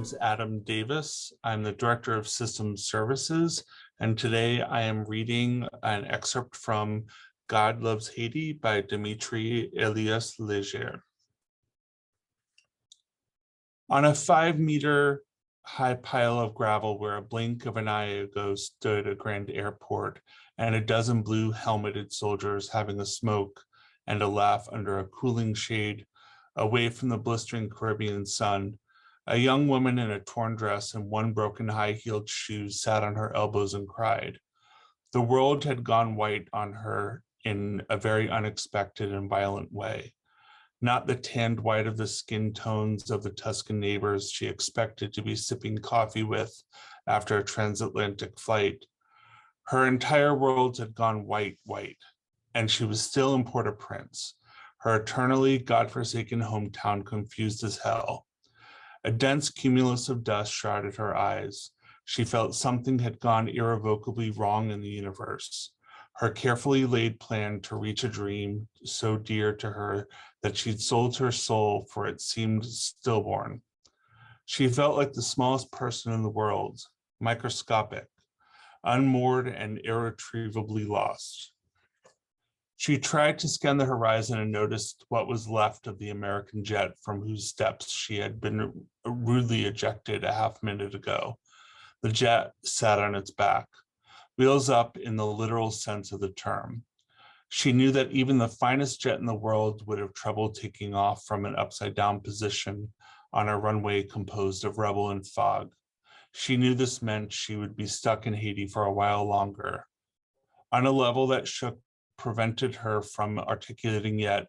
name's Adam Davis. I'm the Director of Systems Services, and today I am reading an excerpt from God Loves Haiti by Dimitri Elias Leger. On a 5-meter high pile of gravel where a blink of an eye ago stood a grand airport and a dozen blue helmeted soldiers having a smoke and a laugh under a cooling shade away from the blistering Caribbean sun, a young woman in a torn dress and one broken high-heeled shoe sat on her elbows and cried. The world had gone white on her in a very unexpected and violent way. Not the tanned white of the skin tones of the Tuscan neighbors she expected to be sipping coffee with after a transatlantic flight. Her entire world had gone white, and she was still in Port-au-Prince, her eternally godforsaken hometown confused as hell. A dense cumulus of dust shrouded her eyes. She felt something had gone irrevocably wrong in the universe. Her carefully laid plan to reach a dream so dear to her that she'd sold her soul for it seemed stillborn. She felt like the smallest person in the world, microscopic, unmoored and irretrievably lost. She tried to scan the horizon and noticed what was left of the American jet from whose steps she had been rudely ejected a half-minute ago. The jet sat on its back, wheels up in the literal sense of the term. She knew that even the finest jet in the world would have trouble taking off from an upside-down position on a runway composed of rubble and fog. She knew this meant she would be stuck in Haiti for a while longer. On a level that prevented her from articulating yet,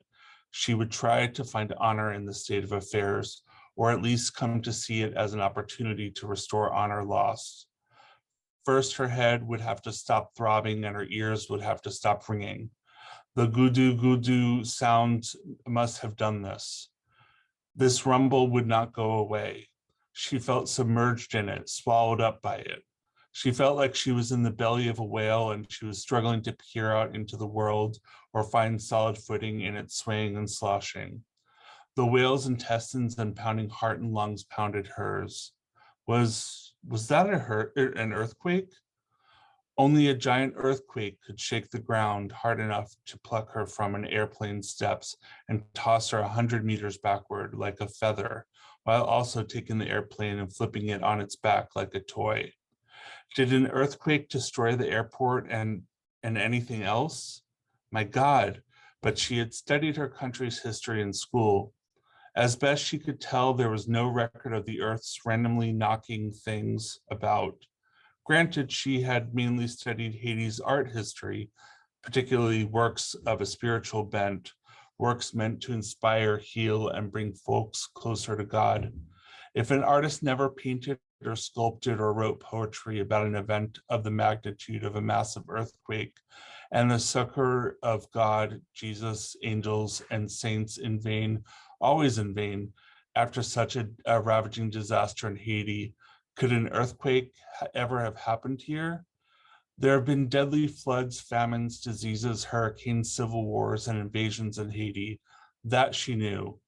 she would try to find honor in the state of affairs, or at least come to see it as an opportunity to restore honor lost. First, her head would have to stop throbbing and her ears would have to stop ringing. The gudu sound must have done this. This rumble would not go away. She felt submerged in it, swallowed up by it. She felt like she was in the belly of a whale and she was struggling to peer out into the world or find solid footing in its swaying and sloshing. The whale's intestines and pounding heart and lungs pounded hers. Was that an earthquake? Only a giant earthquake could shake the ground hard enough to pluck her from an airplane's steps and toss her 100 meters backward like a feather, while also taking the airplane and flipping it on its back like a toy. Did an earthquake destroy the airport and anything else? My God, but she had studied her country's history in school. As best she could tell, there was no record of the Earth's randomly knocking things about. Granted, she had mainly studied Haiti's art history, particularly works of a spiritual bent, works meant to inspire, heal, and bring folks closer to God. If an artist never painted or sculpted or wrote poetry about an event of the magnitude of a massive earthquake and the succor of God, Jesus, angels, and saints in vain, always in vain, after such a ravaging disaster in Haiti, could an earthquake ever have happened here? There have been deadly floods, famines, diseases, hurricanes, civil wars, and invasions in Haiti. That she knew.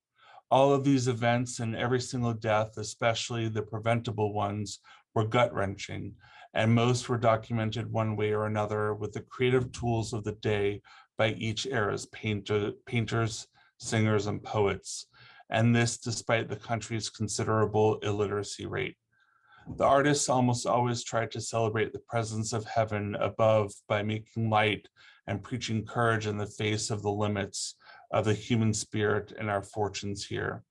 All of these events and every single death, especially the preventable ones, were gut-wrenching, and most were documented one way or another with the creative tools of the day by each era's painters, singers, and poets, and this despite the country's considerable illiteracy rate. The artists almost always tried to celebrate the presence of heaven above by making light and preaching courage in the face of the limits of the human spirit and our fortunes here.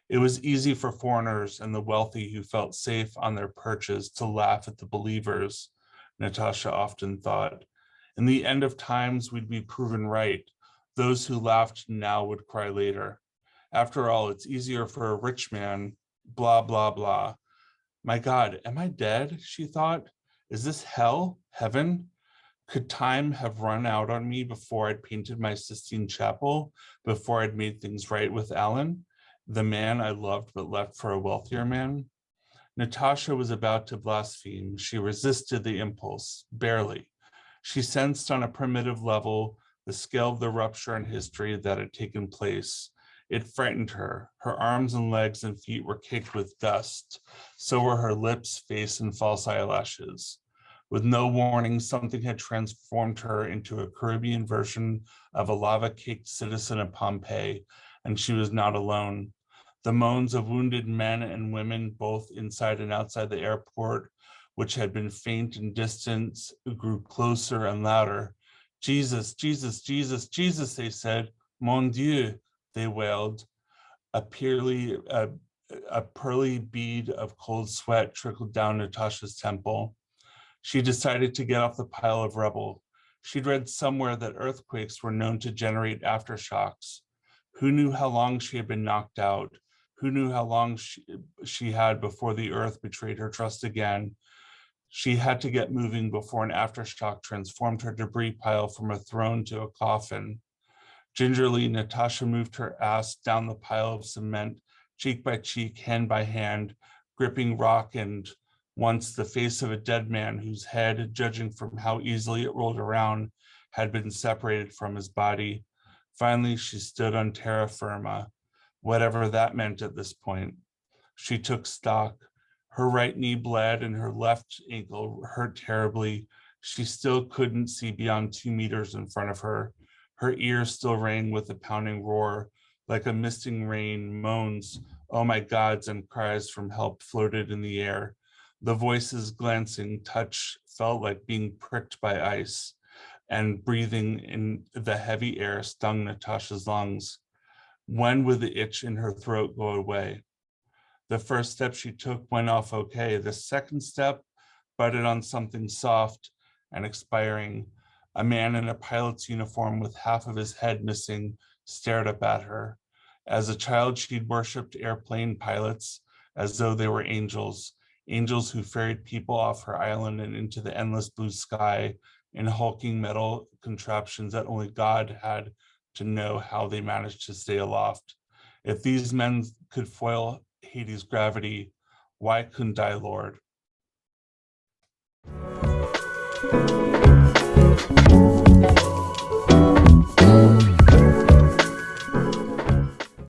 It was easy for foreigners and the wealthy who felt safe on their perches to laugh at the believers, Natasha often thought. In the end of times, we'd be proven right. Those who laughed now would cry later. After all, it's easier for a rich man, blah, blah, blah. My God, am I dead? She thought. Is this hell? Heaven? Could time have run out on me before I'd painted my Sistine Chapel, before I'd made things right with Alan, the man I loved but left for a wealthier man? Natasha was about to blaspheme. She resisted the impulse, barely. She sensed on a primitive level the scale of the rupture in history that had taken place. It frightened her. Her arms and legs and feet were caked with dust. So were her lips, face, and false eyelashes. With no warning, something had transformed her into a Caribbean version of a lava-caked citizen of Pompeii, and she was not alone. The moans of wounded men and women, both inside and outside the airport, which had been faint and distant, grew closer and louder. Jesus, Jesus, Jesus, Jesus, they said. Mon Dieu, they wailed. A pearly bead of cold sweat trickled down Natasha's temple. She decided to get off the pile of rubble. She'd read somewhere that earthquakes were known to generate aftershocks. Who knew how long she had been knocked out? Who knew how long she had before the earth betrayed her trust again? She had to get moving before an aftershock transformed her debris pile from a throne to a coffin. Gingerly, Natasha moved her ass down the pile of cement, cheek by cheek, hand by hand, gripping rock and once the face of a dead man whose head, judging from how easily it rolled around, had been separated from his body. Finally, she stood on terra firma, whatever that meant at this point. She took stock. Her right knee bled and her left ankle hurt terribly. She still couldn't see beyond 2 meters in front of her. Her ears still rang with a pounding roar, like a misting rain. Moans, oh my gods, and cries from help floated in the air. The voices glancing touch felt like being pricked by ice, and breathing in the heavy air stung Natasha's lungs. When would the itch in her throat go away? The first step she took went off okay. The second step butted on something soft and expiring. A man in a pilot's uniform with half of his head missing stared up at her. As a child, she'd worshipped airplane pilots as though they were angels, angels who ferried people off her island and into the endless blue sky in hulking metal contraptions that only God had to know how they managed to stay aloft. If these men could foil Haiti's gravity, why couldn't I, Lord?